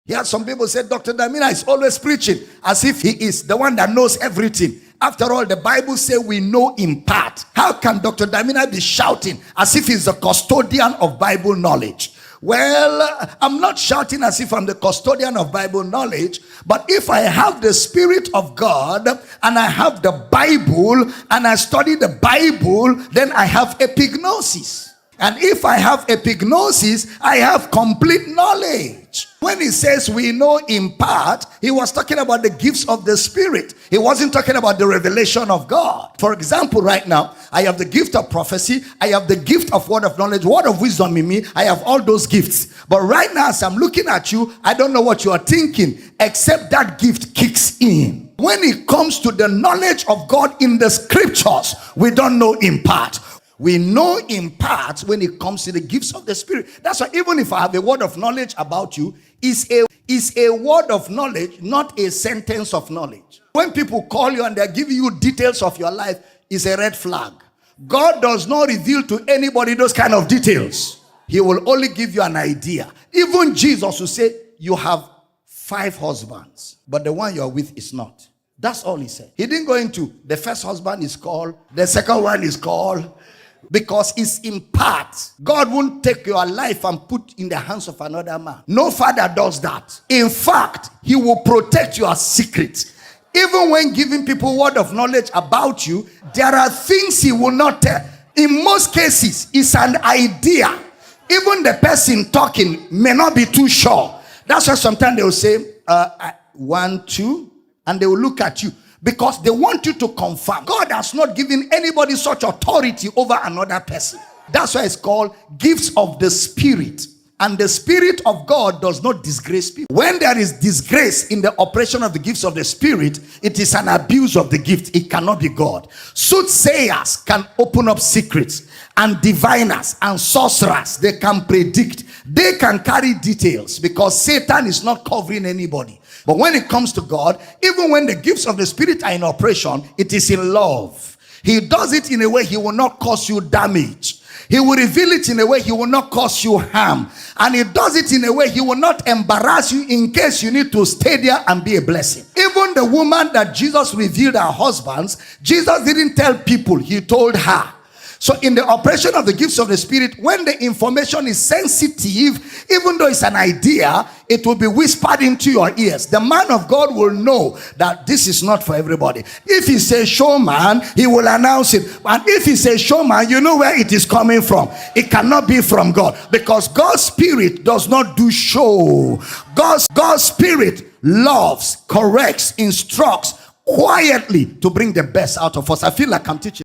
Yeah, some people say Dr. Damina is always preaching as if he is the one that knows everything. After all, the Bible says we know in part. How can Dr. Damina be shouting as if he's the custodian of Bible knowledge? Well, I'm not shouting as if I'm the custodian of Bible knowledge, but if I have the Spirit of God and I have the Bible and I study the Bible, then I have epignosis. And if I have epignosis, I have complete knowledge. When he says we know in part, he was talking about the gifts of the Spirit. He wasn't talking about the revelation of God. For example, right now, I have the gift of prophecy. I have the gift of word of knowledge, word of wisdom in me. I have all those gifts. But right now, as I'm looking at you, I don't know what you are thinking, except that gift kicks in. When it comes to the knowledge of God in the scriptures, we don't know in part. We know in part when it comes to the gifts of the Spirit. That's why even if I have a word of knowledge about you, is a word of knowledge, not a sentence of knowledge. When people call you and they're giving you details of your life, is a red flag. God does not reveal to anybody those kind of details. He will only give you an idea. Even Jesus will say, you have 5 husbands, but the one you're with is not. That's all he said. He didn't go into the first husband is called, the second one is called, because it's in part. God won't take your life and put in the hands of another man. No father does that. In fact, he will protect your secret. Even when giving people word of knowledge about you, there are things he will not tell. In most cases, it's an idea. Even the person talking may not be too sure. That's why sometimes they will say, 1, 2, and they will look at you. Because they want you to confirm. God has not given anybody such authority over another person. That's why it's called gifts of the Spirit. And the Spirit of God does not disgrace people. When there is disgrace in the operation of the gifts of the Spirit, it is an abuse of the gift. It cannot be God. Soothsayers can open up secrets. And diviners and sorcerers, they can predict. They can carry details because Satan is not covering anybody. But when it comes to God, even when the gifts of the Spirit are in operation, it is in love. He does it in a way he will not cause you damage. He will reveal it in a way he will not cause you harm. And he does it in a way he will not embarrass you in case you need to stay there and be a blessing. Even the woman that Jesus revealed her husbands, Jesus didn't tell people, he told her. So in the operation of the gifts of the Spirit, when the information is sensitive, even though it's an idea, it will be whispered into your ears. The man of God will know that this is not for everybody. If he says showman, he will announce it. And if he says showman, you know where it is coming from. It cannot be from God. Because God's Spirit does not do show. God's Spirit loves, corrects, instructs quietly to bring the best out of us. I feel like I'm teaching.